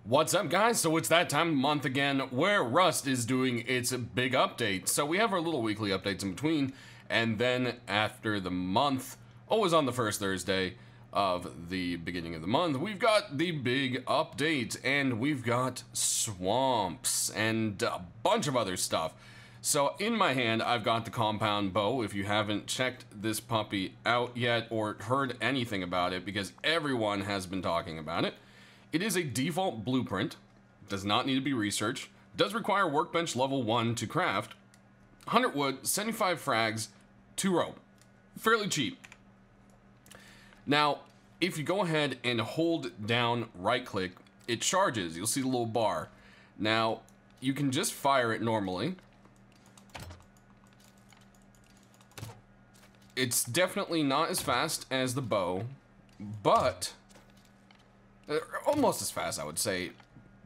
What's up, guys? So it's that time of month again where Rust is doing its big update. So we have our little weekly updates in between, and then after the month, always on the first Thursday of the beginning of the month, we've got the big update, and we've got swamps and a bunch of other stuff. So in my hand, I've got the compound bow. If you haven't checked this puppy out yet or heard anything about it, because everyone has been talking about it, it is a default blueprint, does not need to be researched, does require workbench level 1 to craft, 100 wood, 75 frags, 2 rope. Fairly cheap. Now, if you go ahead and hold down right click, it charges. You'll see the little bar. Now, you can just fire it normally. It's definitely not as fast as the bow, but almost as fast, I would say.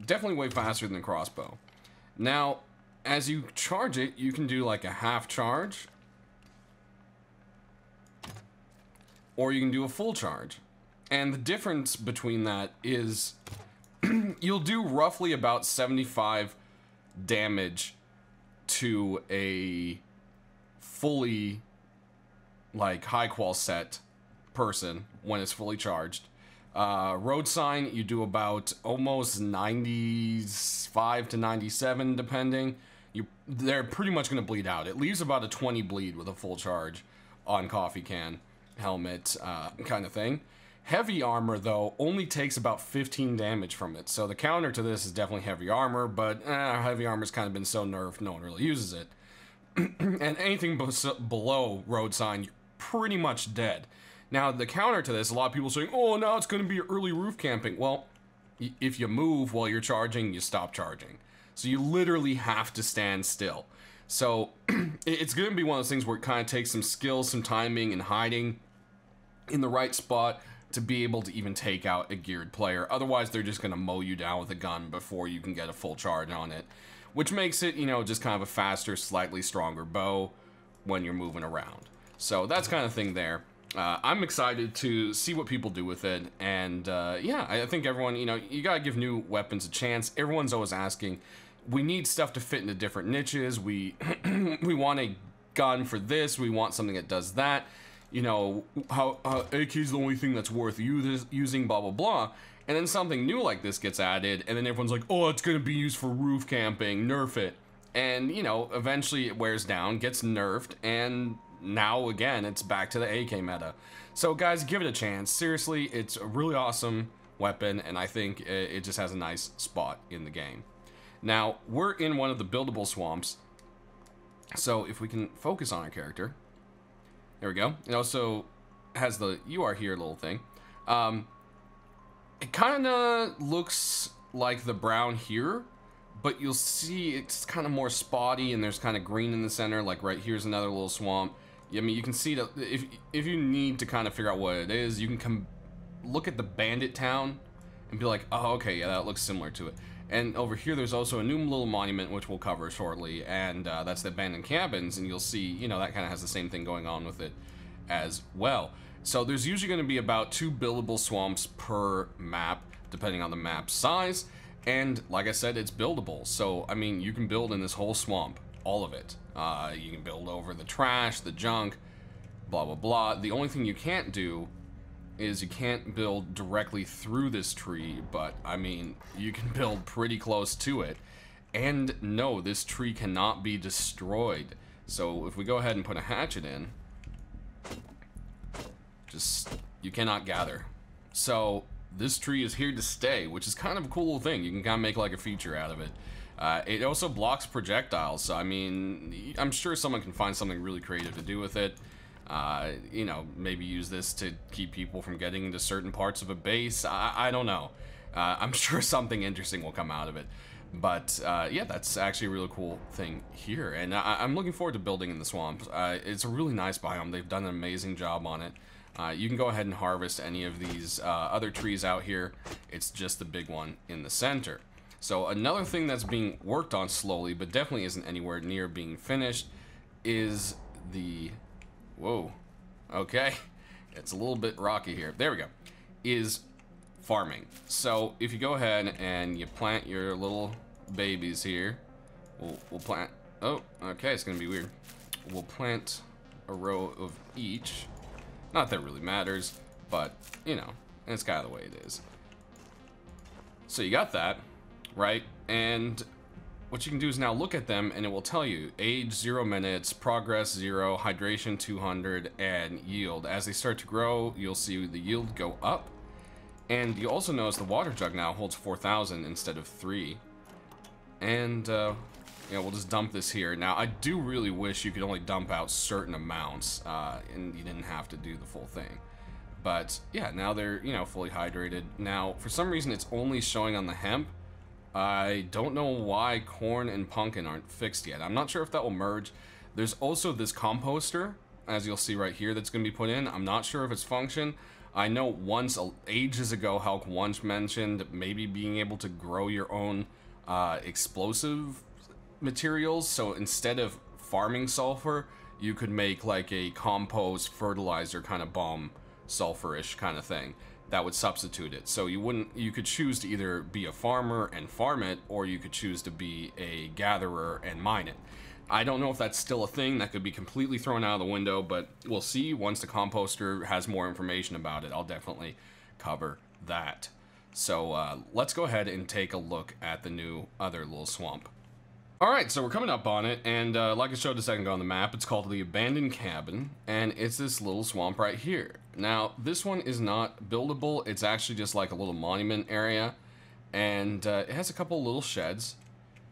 Definitely way faster than the crossbow. Now, as you charge it, you can do like a half charge, or you can do a full charge. And the difference between that is you'll do roughly about 75 damage to a fully like high qual set person when it's fully charged. Road sign, you do about almost 95 to 97 depending. They're pretty much going to bleed out. It leaves about a 20 bleed with a full charge on coffee can, helmet, kind of thing. Heavy armor, though, only takes about 15 damage from it. So the counter to this is definitely heavy armor, but heavy armor's kind of been so nerfed, no one really uses it. And anything below road sign, you're pretty much dead. Now, the counter to this, a lot of people saying, oh, now it's going to be early roof camping. Well, if you move while you're charging, you stop charging. So you literally have to stand still. So it's going to be one of those things where it kind of takes some skill, some timing, and hiding in the right spot to be able to even take out a geared player. Otherwise, they're just going to mow you down with a gun before you can get a full charge on it. Which makes it, you know, just kind of a faster, slightly stronger bow when you're moving around. So that's kind of thing there. I'm excited to see what people do with it, and yeah, I think everyone, you know, you gotta give new weapons a chance. Everyone's always asking, we need stuff to fit into different niches. We want a gun for this. We want something that does that. You know, how AK is the only thing that's worth using, blah blah blah. And then something new like this gets added, and then everyone's like, oh, it's gonna be used for roof camping. Nerf it, and you know, eventually it wears down, gets nerfed, and now again it's back to the AK meta. So guys, give it a chance. Seriously, it's a really awesome weapon, and I think it just has a nice spot in the game. Now we're in one of the buildable swamps, so if we can focus on our character, there we go. It also has the "you are here" little thing. It kind of looks like the brown here, but you'll see it's kind of more spotty, and there's kind of green in the center. Like right here's another little swamp. I mean, you can see that if you need to kind of figure out what it is, you can come look at the Bandit Town and be like, oh, okay, yeah, that looks similar to it. And over here, there's also a new little monument, which we'll cover shortly, and that's the abandoned cabins, and you'll see, you know, that kind of has the same thing going on with it as well. So there's usually going to be about 2 buildable swamps per map, depending on the map size, and like I said, it's buildable. So, I mean, you can build in this whole swamp, all of it. You can build over the trash, the junk, blah, blah, blah. The only thing you can't do is you can't build directly through this tree, but, I mean, you can build pretty close to it. And no, this tree cannot be destroyed. So if we go ahead and put a hatchet in, you cannot gather. So this tree is here to stay, which is kind of a cool little thing. You can kind of make like a feature out of it. It also blocks projectiles, so I mean, I'm sure someone can find something really creative to do with it. You know, maybe use this to keep people from getting into certain parts of a base. I don't know. I'm sure something interesting will come out of it. But yeah, that's actually a really cool thing here, and I'm looking forward to building in the swamps. It's a really nice biome. They've done an amazing job on it. You can go ahead and harvest any of these other trees out here. It's just the big one in the center. So another thing that's being worked on slowly, but definitely isn't anywhere near being finished, is the... Whoa. Okay. It's a little bit rocky here. There we go. Is farming. So if you go ahead and you plant your little babies here, we'll plant, oh, okay, it's gonna be weird. We'll plant a row of each. Not that it really matters, but, you know, it's kind of the way it is. So you got that, right? And what you can do is now look at them, and it will tell you age 0 minutes, progress 0, hydration 200, and yield. As they start to grow, you'll see the yield go up. And you also notice the water jug now holds 4,000 instead of 3. And, yeah, we'll just dump this here. Now, I do really wish you could only dump out certain amounts, and you didn't have to do the full thing. But, yeah, now they're, you know, fully hydrated. Now, for some reason, it's only showing on the hemp. I don't know why corn and pumpkin aren't fixed yet. I'm not sure if that will merge. There's also this composter, as you'll see right here, that's going to be put in. I'm not sure of its function. I know once, ages ago, Hulk once mentioned maybe being able to grow your own explosive materials. So instead of farming sulfur, you could make like a compost fertilizer kind of bomb, sulfurish kind of thing that would substitute it. So you could choose to either be a farmer and farm it, or you could choose to be a gatherer and mine it. I don't know if that's still a thing. That could be completely thrown out of the window, but we'll see once the composter has more information about it. I'll definitely cover that. So let's go ahead and take a look at the new other little swamp. Alright, so we're coming up on it, and like I showed a second ago on the map, it's called the Abandoned Cabin, and it's this little swamp right here. Now, this one is not buildable, it's actually just like a little monument area, and it has a couple little sheds.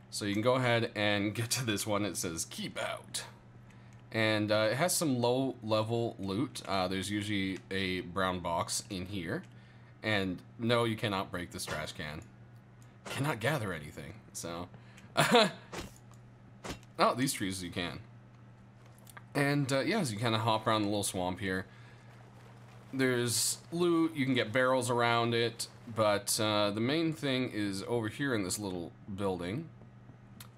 So you can go ahead and get to this one. It says, keep out. And it has some low-level loot. There's usually a brown box in here. And no, you cannot break this trash can. Cannot gather anything, so... oh, these trees you can. And yeah, as you kind of hop around the little swamp here, there's loot, you can get barrels around it, but the main thing is over here in this little building.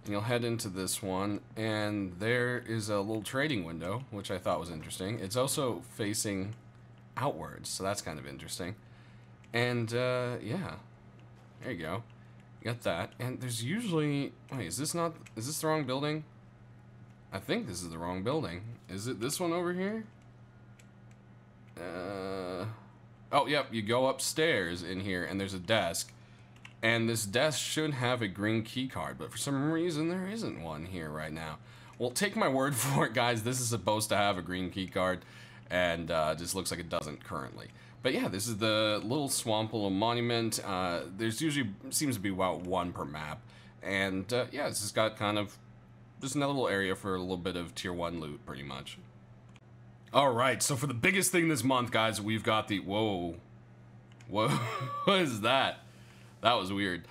And you'll head into this one, and there is a little trading window, which I thought was interesting. It's also facing outwards, so that's kind of interesting. And yeah, there you go. Got that, and there's usually, wait, is this the wrong building? I think this is the wrong building. Is it this one over here? Oh, yep, you go upstairs in here, and there's a desk. And this desk should have a green key card, but for some reason there isn't one here right now. Well, take my word for it, guys, this is supposed to have a green key card, and just looks like it doesn't currently. But yeah, this is the little swamp, little monument. There's usually, seems to be about one per map. And yeah, it's just got kind of, just another little area for a little bit of tier 1 loot, pretty much. Alright, so for the biggest thing this month, guys, we've got the, whoa, what is that? That was weird.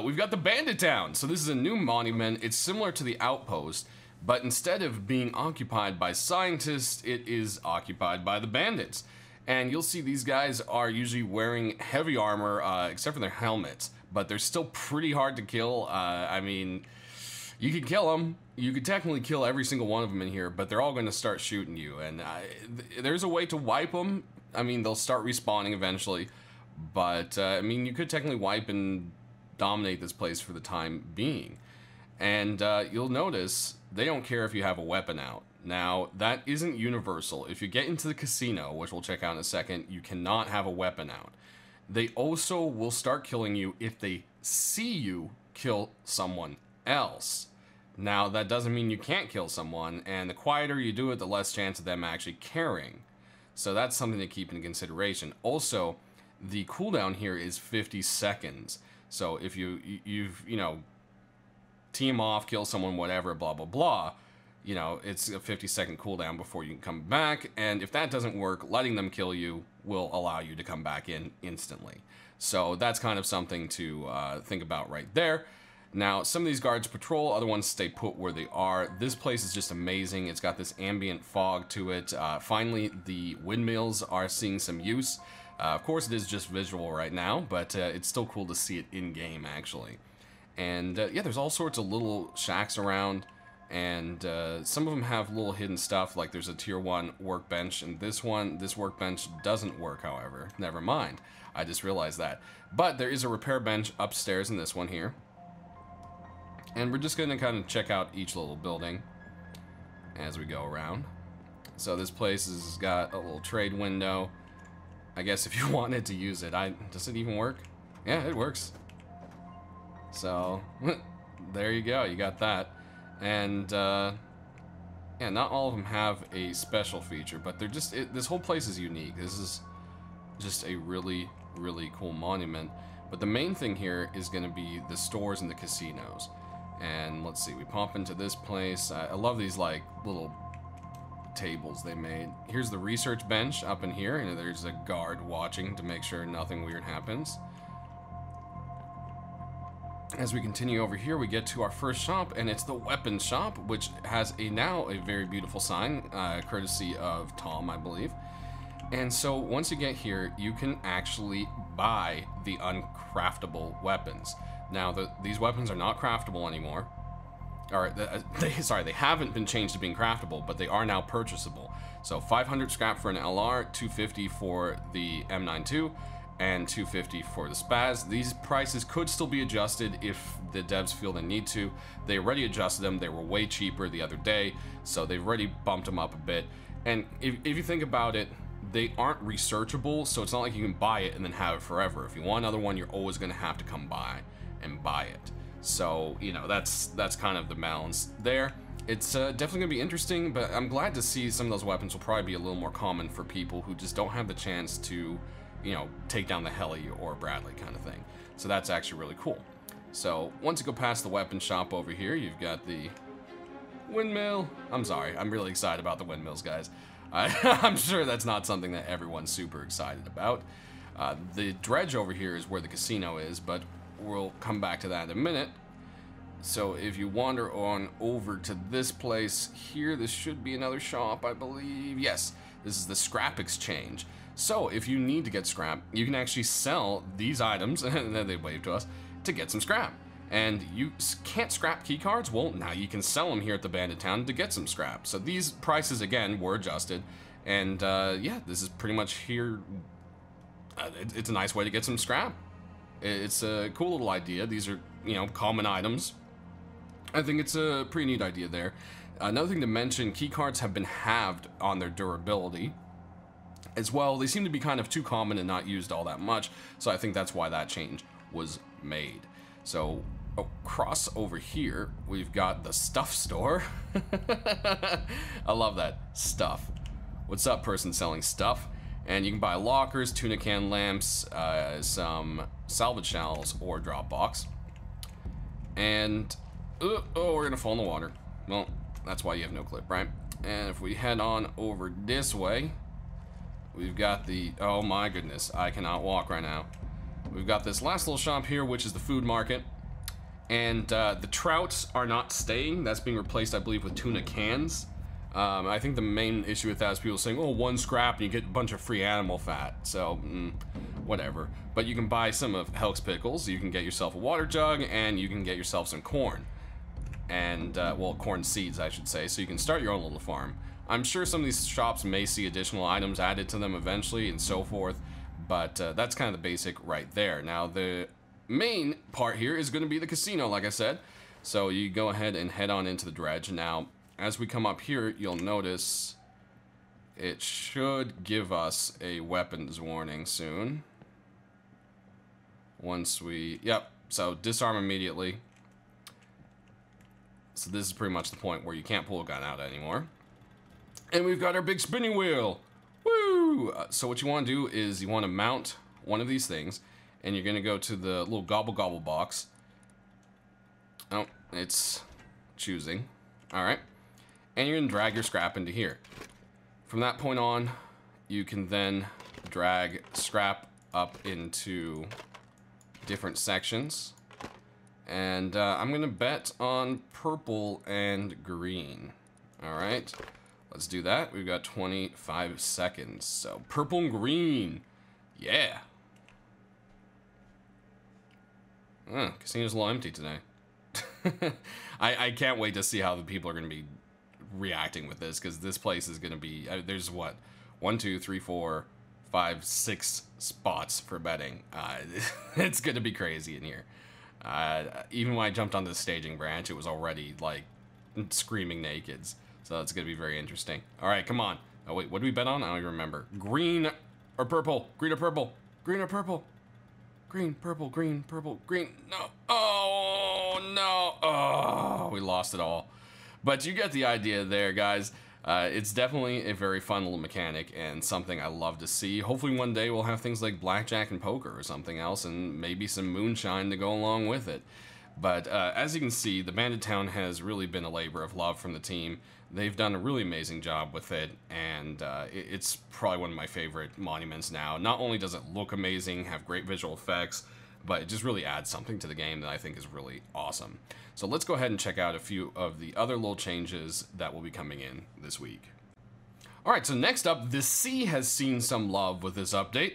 We've got the Bandit Town. So this is a new monument. It's similar to the Outpost, but instead of being occupied by scientists, it is occupied by the bandits. And you'll see these guys are usually wearing heavy armor, except for their helmets, but they're still pretty hard to kill. I mean, you could kill them. You could technically kill every single one of them in here, but they're all going to start shooting you. And there's a way to wipe them. I mean, they'll start respawning eventually. But, I mean, you could technically wipe and dominate this place for the time being. And you'll notice they don't care if you have a weapon out. Now, that isn't universal. If you get into the casino, which we'll check out in a second, you cannot have a weapon out. They also will start killing you if they see you kill someone else. Now, that doesn't mean you can't kill someone, and the quieter you do it, the less chance of them actually caring. So that's something to keep in consideration. Also, the cooldown here is 50 seconds. So if you know, team off, kill someone, whatever, blah, blah, blah, you know, it's a 50-second cooldown before you can come back. And if that doesn't work, letting them kill you will allow you to come back in instantly. So that's kind of something to think about right there. Now, some of these guards patrol, other ones stay put where they are. This place is just amazing. It's got this ambient fog to it. Finally, the windmills are seeing some use. Of course, it is just visual right now, but it's still cool to see it in-game, actually. And, yeah, there's all sorts of little shacks around, and some of them have little hidden stuff, like there's a tier 1 workbench, and this workbench doesn't work, however. Never mind. I just realized that. But there is a repair bench upstairs in this one here. And we're just going to kind of check out each little building as we go around. So this place has got a little trade window. I guess if you wanted to use it, does it even work? Yeah, it works. So, there you go, you got that. And, yeah, not all of them have a special feature, but they're just, this whole place is unique. This is just a really, really cool monument. But the main thing here is going to be the stores and the casinos. And let's see, we pop into this place. I love these, like, little tables they made. Here's the research bench up in here, and there's a guard watching to make sure nothing weird happens. As we continue over here, we get to our first shop, and it's the weapons shop, which has now a very beautiful sign, courtesy of Tom, I believe. And so once you get here, you can actually buy the uncraftable weapons. Now, these weapons are not craftable anymore. Or, they haven't been changed to being craftable, but they are now purchasable. So 500 scrap for an LR, 250 for the M92, and 250 for the Spaz. These prices could still be adjusted if the devs feel they need to. They already adjusted them. They were way cheaper the other day, so they've already bumped them up a bit. And if you think about it, they aren't researchable, so it's not like you can buy it and then have it forever. If you want another one, you're always going to have to come by and buy it. So, you know, that's kind of the balance there. It's definitely going to be interesting, but I'm glad to see some of those weapons will probably be a little more common for people who just don't have the chance to, you know, take down the Heli or Bradley kind of thing. So that's actually really cool. So once you go past the weapon shop over here, you've got the windmill. I'm sorry, I'm really excited about the windmills, guys. I'm sure that's not something that everyone's super excited about. The dredge over here is where the casino is, but we'll come back to that in a minute. So if you wander on over to this place here, this should be another shop, I believe. Yes, this is the scrap exchange. So if you need to get scrap, you can actually sell these items, and then they wave to us, to get some scrap. And you can't scrap key cards? Well, now you can sell them here at the Bandit Town to get some scrap. So these prices, again, were adjusted. And yeah, this is pretty much here. It's a nice way to get some scrap. It's a cool little idea. These are, you know, common items. I think it's a pretty neat idea there. Another thing to mention, key cards have been halved on their durability as well. They seem to be kind of too common and not used all that much, so I think that's why that change was made. So across over here, we've got the stuff store. I love that, stuff. What's up, person selling stuff? And you can buy lockers, tuna can lamps, some salvage shells, or drop box. And, oh, we're gonna fall in the water. Well, that's why you have no clip, right? And if we head on over this way, we've got the, oh my goodness, I cannot walk right now. We've got this last little shop here, which is the food market. And the trouts are not staying. That's being replaced, I believe, with tuna cans. I think the main issue with that is people saying, oh, one scrap and you get a bunch of free animal fat. So, whatever. But you can buy some of Helk's pickles, you can get yourself a water jug, and you can get yourself some corn. And, well, corn seeds, I should say. So you can start your own little farm. I'm sure some of these shops may see additional items added to them eventually and so forth. But that's kind of the basic right there. Now, the main part here is going to be the casino, like I said. So you go ahead and head on into the dredge. Now, as we come up here, you'll notice it should give us a weapons warning soon. Once we, yep, so disarm immediately. So this is pretty much the point where you can't pull a gun out anymore. And we've got our big spinning wheel. Woo! So what you want to do is you want to mount one of these things, and you're going to go to the little gobble gobble box. Oh, it's choosing. All right. And you're going to drag your scrap into here. From that point on, you can then drag scrap up into different sections. And I'm going to bet on purple and green. All right. Let's do that. We've got 25 seconds. So purple and green. Yeah. Casino's a little empty today. I can't wait to see how the people are going to be reacting with this, because this place is going to be, there's what, 1, 2, 3, 4, 5, 6 spots for betting. It's gonna be crazy in here. Even when I jumped onto the staging branch, it was already like screaming nakeds. So it's gonna be very interesting. All right, come on. Oh wait, what do we bet on? I don't even remember. Green or purple? Green or purple? Green or purple? Green, purple, green, purple, green. No. Oh no. Oh, we lost it all. But you get the idea there, guys. It's definitely a very fun little mechanic and something I love to see. Hopefully one day we'll have things like blackjack and poker or something else, and maybe some moonshine to go along with it. But as you can see, the Bandit Town has really been a labor of love from the team. They've done a really amazing job with it, and it's probably one of my favorite monuments now. Not only does it look amazing, have great visual effects, but it just really adds something to the game that I think is really awesome. So let's go ahead and check out a few of the other little changes that will be coming in this week. Alright, so next up, the sea has seen some love with this update.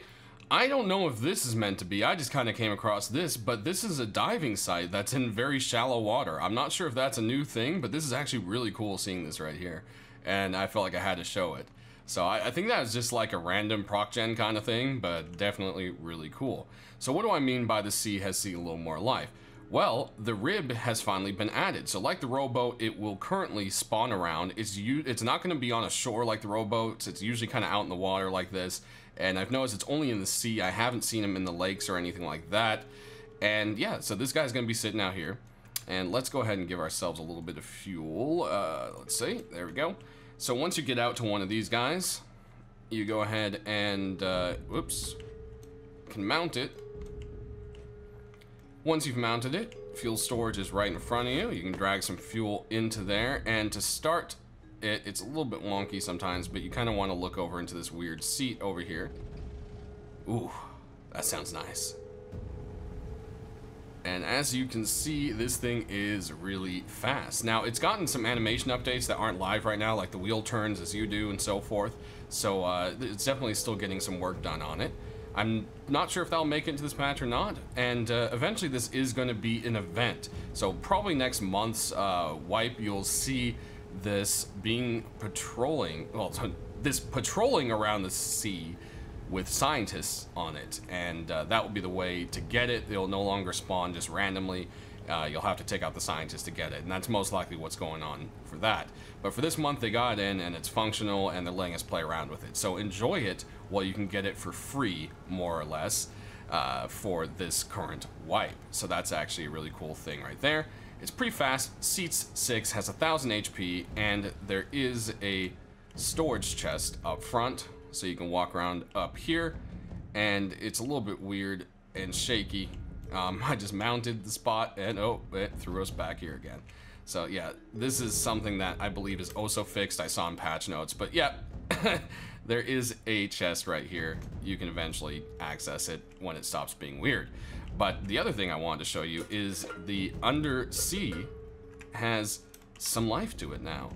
I don't know if this is meant to be, I just kind of came across this, but this is a diving site that's in very shallow water. I'm not sure if that's a new thing, but this is actually really cool seeing this right here. And I felt like I had to show it. So I think that was just like a random proc gen kind of thing, but definitely really cool. So what do I mean by the sea has seen a little more life? Well, the RHIB has finally been added. So like the rowboat, it will currently spawn around. It's not going to be on a shore like the rowboats. It's usually kind of out in the water like this. And I've noticed it's only in the sea. I haven't seen him in the lakes or anything like that. And yeah, so this guy's going to be sitting out here. And let's go ahead and give ourselves a little bit of fuel. Let's see. There we go. So once you get out to one of these guys, you go ahead and, whoops, can mount it. Once you've mounted it, fuel storage is right in front of you. You can drag some fuel into there, and to start it, it's a little bit wonky sometimes, but you kind of want to look over into this weird seat over here. Ooh, that sounds nice. And as you can see, this thing is really fast. Now, it's gotten some animation updates that aren't live right now, like the wheel turns as you do and so forth. So it's definitely still getting some work done on it. I'm not sure if that'll make it into this patch or not, and eventually this is going to be an event. So probably next month's wipe, you'll see this being patrolling, well, this patrolling around the sea with scientists on it, and that will be the way to get it. They'll no longer spawn just randomly. You'll have to take out the scientists to get it, and that's most likely what's going on for that. But for this month, they got in, and it's functional, and they're letting us play around with it. So enjoy it while you can get it for free, more or less, for this current wipe. So that's actually a really cool thing right there. It's pretty fast, seats 6, has 1000 HP, and there is a storage chest up front, so you can walk around up here, and it's a little bit weird and shaky. I just mounted the spot, and oh, it threw us back here again. So yeah, this is something that I believe is also fixed. I saw in patch notes, but yeah, there is a chest right here. You can eventually access it when it stops being weird. But the other thing I wanted to show you is the undersea has some life to it now.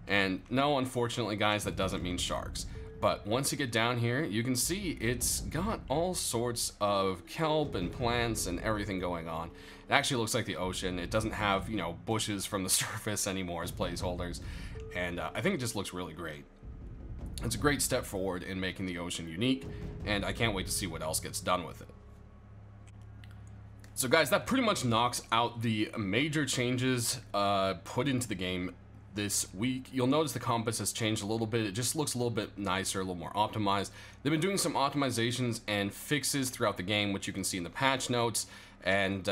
And no, unfortunately, guys, that doesn't mean sharks. But once you get down here, you can see it's got all sorts of kelp and plants and everything going on. It actually looks like the ocean. It doesn't have, you know, bushes from the surface anymore as placeholders. And I think it just looks really great. It's a great step forward in making the ocean unique, and I can't wait to see what else gets done with it. So guys, that pretty much knocks out the major changes put into the game this week. You'll notice the compass has changed a little bit. It just looks a little bit nicer, a little more optimized. They've been doing some optimizations and fixes throughout the game, which you can see in the patch notes. And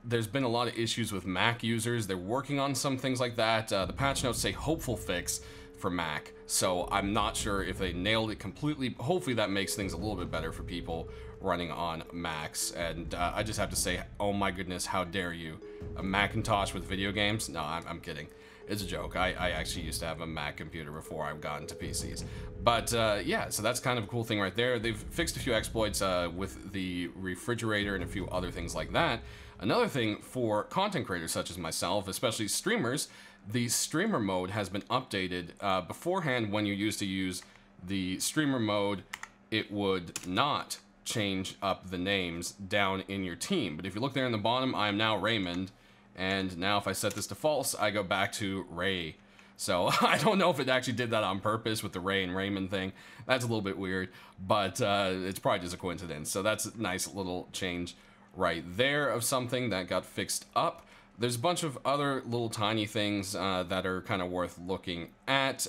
there's been a lot of issues with Mac users. They're working on some things like that. The patch notes say hopeful fix for Mac, so I'm not sure if they nailed it completely. Hopefully that makes things a little bit better for people running on Macs. And I just have to say, oh my goodness, how dare you? A Macintosh with video games? No, I'm kidding. It's a joke. I actually used to have a Mac computer before I got into PCs. But yeah, so that's kind of a cool thing right there. They've fixed a few exploits with the refrigerator and a few other things like that. Another thing for content creators such as myself, especially streamers, the streamer mode has been updated. Beforehand, when you used to use the streamer mode, it would not change up the names down in your team. But if you look there in the bottom, I am now Raymond. And now if I set this to false, I go back to Ray. So I don't know if it actually did that on purpose with the Ray and Raymond thing. That's a little bit weird, but it's probably just a coincidence. So that's a nice little change right there of something that got fixed up. There's a bunch of other little tiny things that are kind of worth looking at.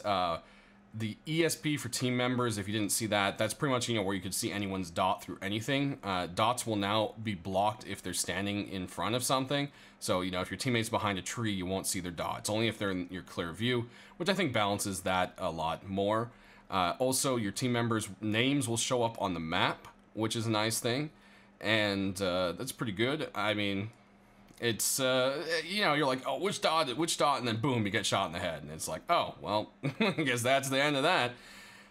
The ESP for team members, if you didn't see that, that's pretty much, you know, where you could see anyone's dot through anything. Dots will now be blocked if they're standing in front of something. So, you know, if your teammate's behind a tree, you won't see their dot. It's only if they're in your clear view, which I think balances that a lot more. Also, your team members' names will show up on the map, which is a nice thing. And that's pretty good. I mean, it's, you know, you're like, oh, which dot, and then boom, you get shot in the head. And it's like, oh, well, I guess that's the end of that.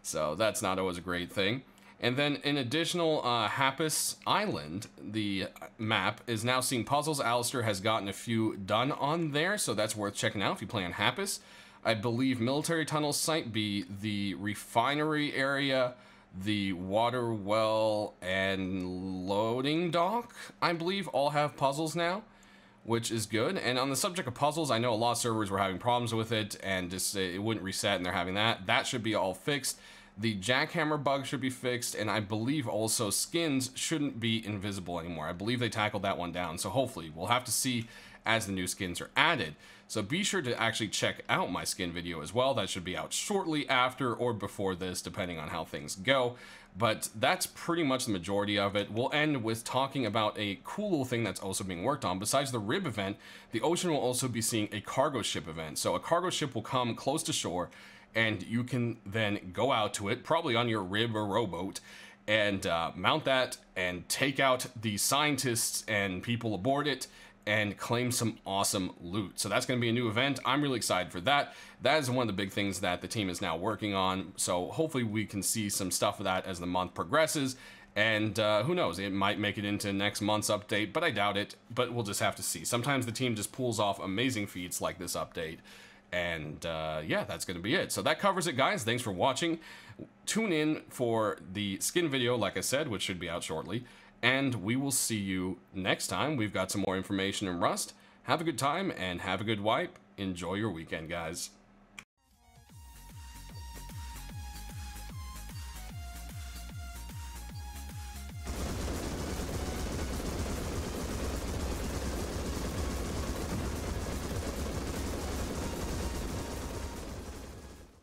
So that's not always a great thing. And then in additional, Happus Island, the map, is now seeing puzzles. Alistair has gotten a few done on there, so that's worth checking out if you play on Happus. I believe military tunnels site be the refinery area, the water well, and loading dock, I believe, all have puzzles now, which is good. And on the subject of puzzles, I know a lot of servers were having problems with it, and just it wouldn't reset, and they're having that. That should be all fixed. The jackhammer bug should be fixed, and I believe also skins shouldn't be invisible anymore. I believe they tackled that one down, so hopefully we'll have to see as the new skins are added. So be sure to actually check out my skin video as well. That should be out shortly after or before this, depending on how things go. But that's pretty much the majority of it. We'll end with talking about a cool little thing that's also being worked on. Besides the RHIB event, the ocean will also be seeing a cargo ship event. So a cargo ship will come close to shore, and you can then go out to it, probably on your RHIB or rowboat, and mount that and take out the scientists and people aboard it and claim some awesome loot. So that's going to be a new event. I'm really excited for that. That is one of the big things that the team is now working on. So hopefully we can see some stuff of that as the month progresses. And who knows, it might make it into next month's update, but I doubt it. But we'll just have to see. Sometimes the team just pulls off amazing feats like this update. And yeah, that's going to be it. So that covers it, guys. Thanks for watching. Tune in for the skin video, like I said, which should be out shortly. And we will see you next time. We've got some more information in Rust. Have a good time and have a good wipe. Enjoy your weekend, guys.